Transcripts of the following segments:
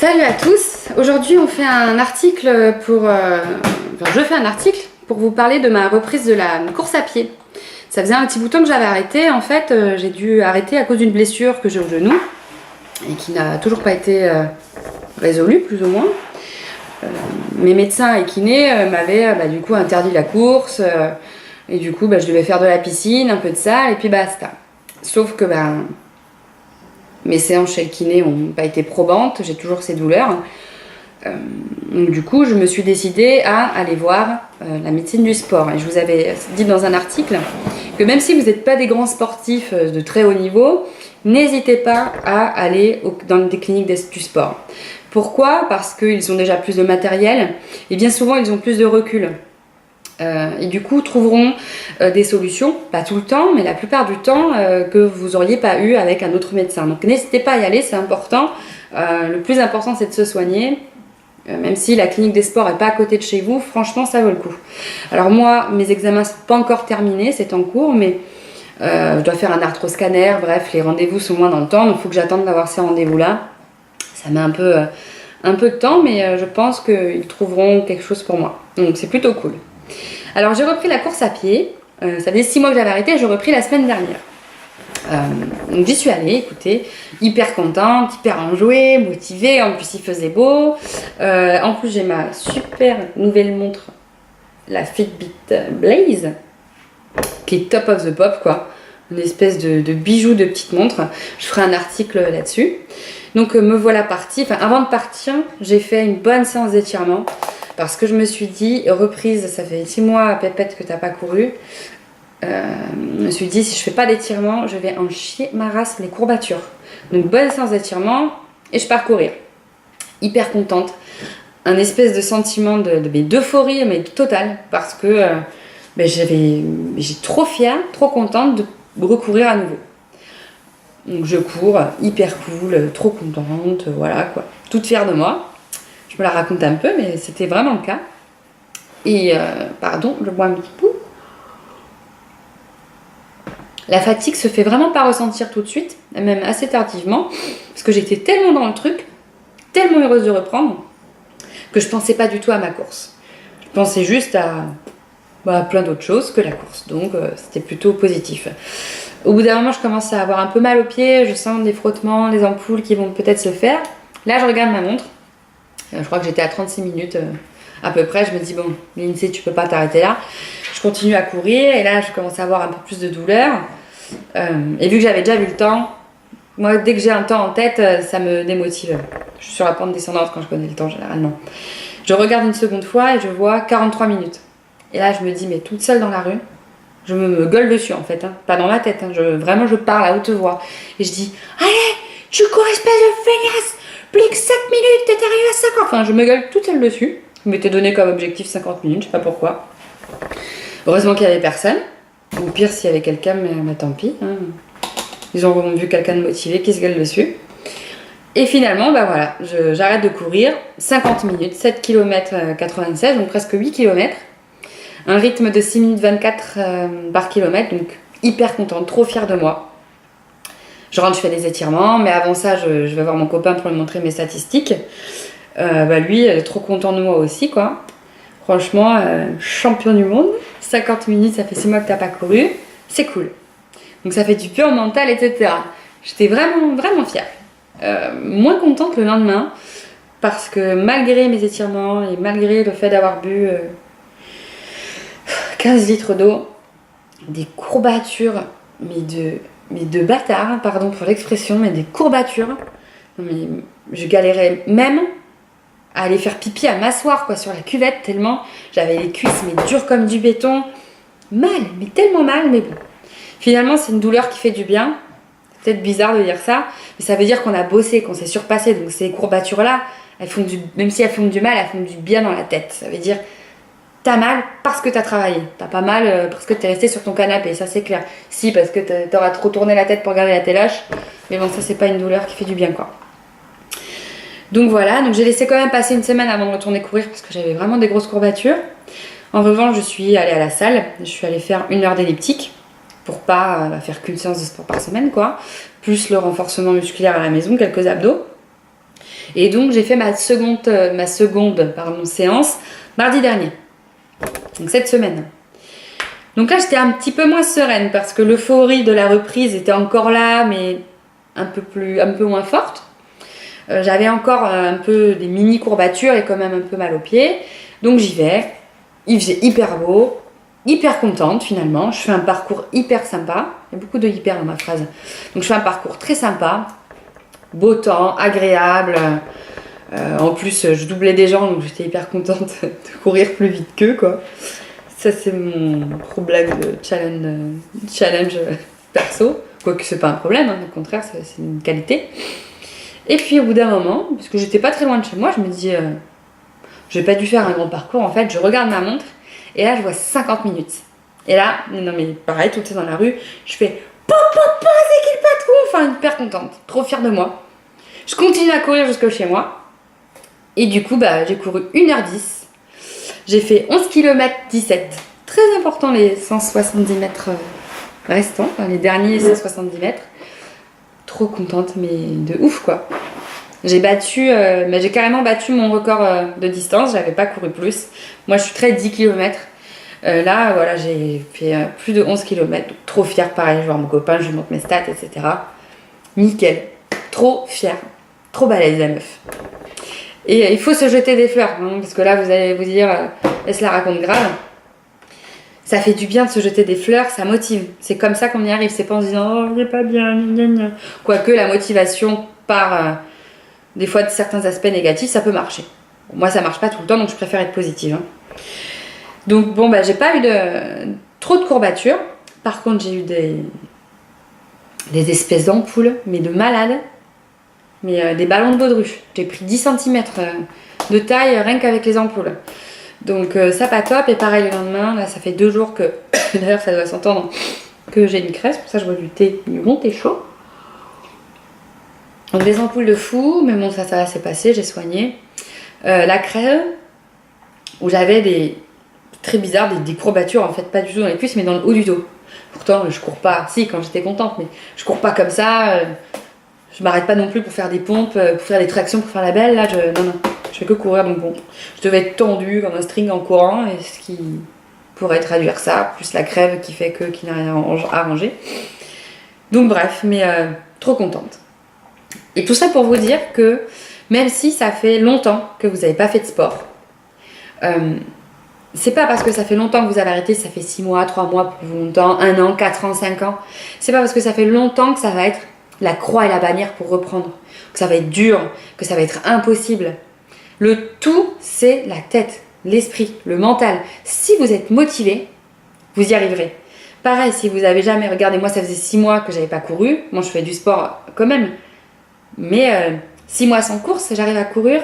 Salut à tous. Aujourd'hui on fait un article pour... je fais un article pour vous parler de ma reprise de la course à pied. Ça faisait un petit bout de temps que j'avais arrêté. En fait, j'ai dû arrêter à cause d'une blessure que j'ai au genou et qui n'a toujours pas été résolue, plus ou moins. Mes médecins et kinés m'avaient du coup interdit la course et du coup je devais faire de la piscine, un peu de salle et puis basta. Sauf que mes séances chez le kiné n'ont pas été probantes, j'ai toujours ces douleurs. Donc du coup, je me suis décidée à aller voir la médecine du sport. Et je vous avais dit dans un article que même si vous n'êtes pas des grands sportifs de très haut niveau, n'hésitez pas à aller dans des cliniques du sport. Pourquoi ? Parce qu'ils ont déjà plus de matériel et bien souvent ils ont plus de recul. Et du coup trouveront des solutions, pas tout le temps, mais la plupart du temps que vous n'auriez pas eu avec un autre médecin. Donc n'hésitez pas à y aller, c'est important. Le plus important c'est de se soigner. Même si la clinique des sports n'est pas à côté de chez vous, franchement ça vaut le coup. Alors moi, mes examens ne sont pas encore terminés, c'est en cours, mais je dois faire un arthroscanner, bref, les rendez-vous sont moins dans le temps, donc il faut que j'attende d'avoir ces rendez-vous-là. Ça met un peu de temps, mais je pense qu'ils trouveront quelque chose pour moi. Donc c'est plutôt cool. Alors j'ai repris la course à pied, ça faisait 6 mois que j'avais arrêté, j'ai repris la semaine dernière. Donc j'y suis allée, écoutez, hyper contente, hyper enjouée, motivée, en plus il faisait beau. En plus j'ai ma super nouvelle montre, la Fitbit Blaze, qui est top of the pop quoi, une espèce de bijou de petite montre. Je ferai un article là-dessus. Donc me voilà partie, avant de partir, j'ai fait une bonne séance d'étirement. Parce que je me suis dit, reprise, ça fait 6 mois, pépette, que t'as pas couru. Je me suis dit, si je fais pas d'étirement, je vais en chier ma race les courbatures. Donc bonne séance d'étirement et je pars courir. Hyper contente. Un espèce de sentiment d'euphorie, mais totale. Parce que j'ai trop fière, trop contente de recourir à nouveau. Donc je cours, hyper cool, trop contente, voilà quoi. Toute fière de moi. Je me la raconte un peu, mais c'était vraiment le cas. Et, pardon, je bois un petit coup. La fatigue se fait vraiment pas ressentir tout de suite, même assez tardivement, parce que j'étais tellement dans le truc, tellement heureuse de reprendre, que je pensais pas du tout à ma course. Je pensais juste à plein d'autres choses que la course, donc c'était plutôt positif. Au bout d'un moment, je commence à avoir un peu mal aux pieds, je sens des frottements, les ampoules qui vont peut-être se faire. Là, je regarde ma montre. Je crois que j'étais à 36 minutes à peu près. Je me dis, bon, Lindsay, tu peux pas t'arrêter là. Je continue à courir et là, je commence à avoir un peu plus de douleur. Et vu que j'avais déjà vu le temps, moi, dès que j'ai un temps en tête, ça me démotive. Je suis sur la pente descendante quand je connais le temps, généralement. Je regarde une seconde fois et je vois 43 minutes. Et là, je me dis, mais toute seule dans la rue, je me gueule dessus, en fait. Pas dans ma tête. Vraiment, je parle à haute voix. Et je dis, allez, tu cours, espèce de feignasse! Plus que 7 minutes, t'es arrivé à 50. Enfin, je me gueule toute seule dessus. Je m'étais donné comme objectif 50 minutes, je sais pas pourquoi. Heureusement qu'il y avait personne. Ou pire, s'il y avait quelqu'un, mais tant pis. Ils ont vu quelqu'un de motivé qui se gueule dessus. Et finalement, voilà, j'arrête de courir. 50 minutes, 7 km 96, donc presque 8 km. Un rythme de 6 minutes 24 par kilomètre, donc hyper contente, trop fière de moi. Je rentre, je fais des étirements, mais avant ça, je vais voir mon copain pour lui montrer mes statistiques. Lui, il est trop content de moi aussi, quoi. Franchement, champion du monde. 50 minutes, ça fait 6 mois que t'as pas couru. C'est cool. Donc ça fait du pur mental, etc. J'étais vraiment, vraiment fière. Moins contente le lendemain, parce que malgré mes étirements et malgré le fait d'avoir bu 15 litres d'eau, des courbatures, mais de bâtard, pardon pour l'expression, mais des courbatures. Mais je galérais même à aller faire pipi, à m'asseoir quoi, sur la cuvette, tellement j'avais les cuisses mais dures comme du béton. Mal, mais tellement mal, mais bon. Finalement, c'est une douleur qui fait du bien. C'est peut-être bizarre de dire ça, mais ça veut dire qu'on a bossé, qu'on s'est surpassé. Donc ces courbatures-là, même si elles font du mal, elles font du bien dans la tête. Ça veut dire t'as mal parce que t'as travaillé. T'as pas mal parce que t'es resté sur ton canapé, ça c'est clair. Si, parce que t'auras trop tourné la tête pour regarder la téloche. Mais bon, ça c'est pas une douleur qui fait du bien, quoi. Donc voilà, donc j'ai laissé quand même passer une semaine avant de retourner courir parce que j'avais vraiment des grosses courbatures. En revanche, je suis allée à la salle. Je suis allée faire 1 heure d'elliptique pour pas faire qu'une séance de sport par semaine, quoi. Plus le renforcement musculaire à la maison, quelques abdos. Et donc j'ai fait ma seconde séance mardi dernier. Donc cette semaine. Donc là j'étais un petit peu moins sereine parce que l'euphorie de la reprise était encore là, mais un peu moins forte. J'avais encore un peu des mini courbatures et quand même un peu mal aux pieds. Donc j'y vais. Il faisait hyper beau, hyper contente finalement. Je fais un parcours hyper sympa. Il y a beaucoup de hyper dans ma phrase. Donc je fais un parcours très sympa. Beau temps, agréable. En plus, je doublais des gens, donc j'étais hyper contente de courir plus vite qu'eux, quoi. Ça, c'est mon problème de challenge perso. Quoique, c'est pas un problème, hein, au contraire, c'est une qualité. Et puis, au bout d'un moment, parce que j'étais pas très loin de chez moi, je me dis, j'ai pas dû faire un grand parcours. En fait, je regarde ma montre, et là, je vois 50 minutes. Et là, non mais pareil, tout est dans la rue, je fais pop, c'est qui le patron? Enfin, hyper contente, trop fière de moi. Je continue à courir jusque chez moi. Et du coup, j'ai couru 1h10. J'ai fait 11 km 17. Très important les 170 mètres restants, enfin, les derniers 170 mètres. Trop contente, mais de ouf quoi. J'ai carrément battu mon record de distance, j'avais pas couru plus. Moi je suis très 10 km. Là, voilà, j'ai fait plus de 11 km. Donc, trop fière, pareil, je vois mon copain, je lui montre mes stats, etc. Nickel. Trop fière. Trop balèze la meuf. Et il faut se jeter des fleurs, hein, parce que là, vous allez vous dire, elle se la raconte grave. Ça fait du bien de se jeter des fleurs, ça motive. C'est comme ça qu'on y arrive, c'est pas en se disant, oh, j'ai pas bien, gna gna. Quoique la motivation par des fois de certains aspects négatifs, ça peut marcher. Bon, moi, ça marche pas tout le temps, donc je préfère être positive. Hein. Donc bon, j'ai pas eu trop de courbatures. Par contre, j'ai eu des espèces d'ampoules, mais de malades. Mais des ballons de baudruche. J'ai pris 10 cm de taille rien qu'avec les ampoules. Donc ça pas top. Et pareil le lendemain, là ça fait 2 jours que, d'ailleurs ça doit s'entendre, que j'ai une crève. Pour ça je bois du thé, du bon thé chaud. Donc des ampoules de fou, mais bon ça s'est passé, j'ai soigné. La crève, où j'avais très bizarre, des courbatures, en fait pas du tout dans les cuisses, mais dans le haut du dos. Pourtant je cours pas, si quand j'étais contente, mais je cours pas comme ça. Je m'arrête pas non plus pour faire des pompes, pour faire des tractions, pour faire la belle. Là, non, je fais que courir. Donc bon, je devais être tendue comme un string en courant, et ce qui pourrait traduire ça, plus la crève qui n'a rien arrangé. Donc bref, mais trop contente. Et tout ça pour vous dire que même si ça fait longtemps que vous n'avez pas fait de sport, c'est pas parce que ça fait longtemps que vous avez arrêté, ça fait 6 mois, 3 mois pour vous longtemps, 1 an, 4 ans, 5 ans. C'est pas parce que ça fait longtemps que ça va être la croix et la bannière pour reprendre, que ça va être dur, que ça va être impossible. Le tout, c'est la tête, l'esprit, le mental. Si vous êtes motivé, vous y arriverez. Pareil, si vous avez jamais, regardez, moi ça faisait 6 mois que j'avais pas couru, moi je fais du sport quand même, mais 6 mois sans course, j'arrive à courir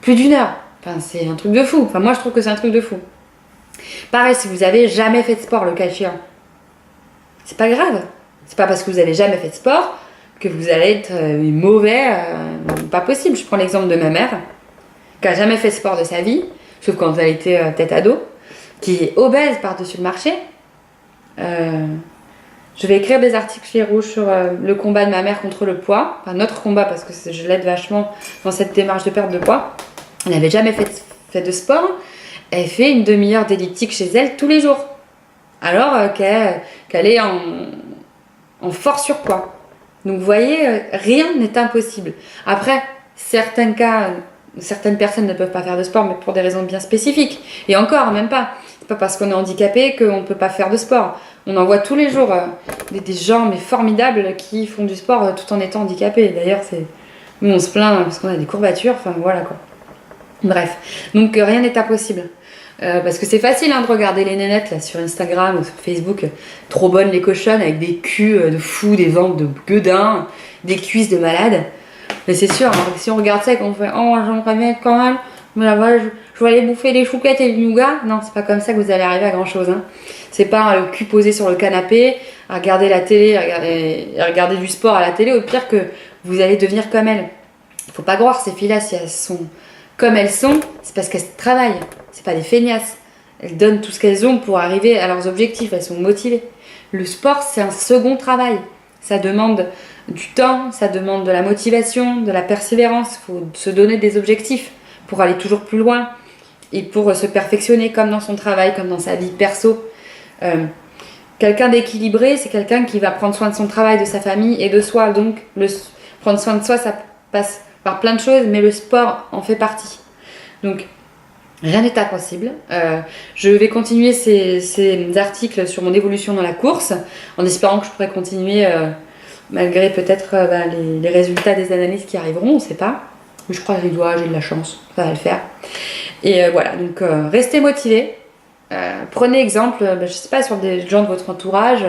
plus d'1 heure. Enfin, c'est un truc de fou. Enfin, moi je trouve que c'est un truc de fou. Pareil, si vous avez jamais fait de sport, le cas échéant, c'est pas grave. C'est pas parce que vous avez jamais fait de sport que vous allez être mauvais, pas possible. Je prends l'exemple de ma mère, qui a jamais fait de sport de sa vie, sauf quand elle était tête ado, qui est obèse par-dessus le marché. Je vais écrire des articles chez Rouge sur le combat de ma mère contre le poids, enfin notre combat parce que je l'aide vachement dans cette démarche de perte de poids. Elle n'avait jamais fait de sport, elle fait une demi-heure d'elliptique chez elle tous les jours, alors qu'elle est en fort surpoids. Donc vous voyez, rien n'est impossible. Après, certains cas, certaines personnes ne peuvent pas faire de sport, mais pour des raisons bien spécifiques. Et encore, même pas. C'est pas parce qu'on est handicapé qu'on ne peut pas faire de sport. On en voit tous les jours des gens mais formidables qui font du sport tout en étant handicapés. D'ailleurs, nous on se plaint parce qu'on a des courbatures, enfin voilà quoi. Bref, donc rien n'est impossible. Parce que c'est facile de regarder les nénettes là, sur Instagram ou sur Facebook, trop bonnes les cochonnes avec des culs de fous, des ventres de gueudins, des cuisses de malades. Mais c'est sûr, si on regarde ça et qu'on fait oh j'aimerais bien être quand même, mais là-bas je vais aller bouffer des chouquettes et du nougat. Non, c'est pas comme ça que vous allez arriver à grand chose. Hein. C'est pas le cul posé sur le canapé, à regarder la télé, à regarder du sport à la télé, au pire que vous allez devenir comme elles. Faut pas croire ces filles-là si elles sont comme elles sont, c'est parce qu'elles travaillent. C'est pas des feignasses. Elles donnent tout ce qu'elles ont pour arriver à leurs objectifs. Elles sont motivées. Le sport, c'est un second travail. ça demande du temps, ça demande de la motivation, de la persévérance. Il faut se donner des objectifs pour aller toujours plus loin et pour se perfectionner comme dans son travail, comme dans sa vie perso. Quelqu'un d'équilibré, c'est quelqu'un qui va prendre soin de son travail, de sa famille et de soi. Donc, prendre soin de soi, ça passe par plein de choses, mais le sport en fait partie. Donc, rien n'est impossible. Je vais continuer ces articles sur mon évolution dans la course, en espérant que je pourrai continuer malgré peut-être les résultats des analyses qui arriveront, on ne sait pas. Mais je crois que j'ai de la chance, ça va le faire. Et voilà, donc restez motivés. Prenez exemple, je ne sais pas, sur des gens de votre entourage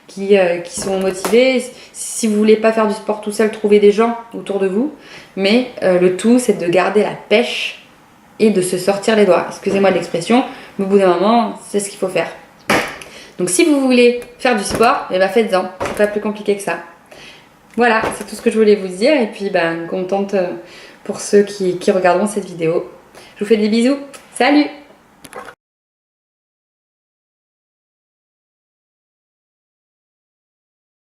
qui sont motivés. Si vous ne voulez pas faire du sport tout seul, trouvez des gens autour de vous. Mais le tout, c'est de garder la pêche et de se sortir les doigts. Excusez-moi de l'expression, mais au bout d'un moment, c'est ce qu'il faut faire. Donc si vous voulez faire du sport, eh ben faites-en. C'est pas plus compliqué que ça. Voilà, c'est tout ce que je voulais vous dire. Et puis, contente pour ceux qui regarderont cette vidéo. Je vous fais des bisous. Salut!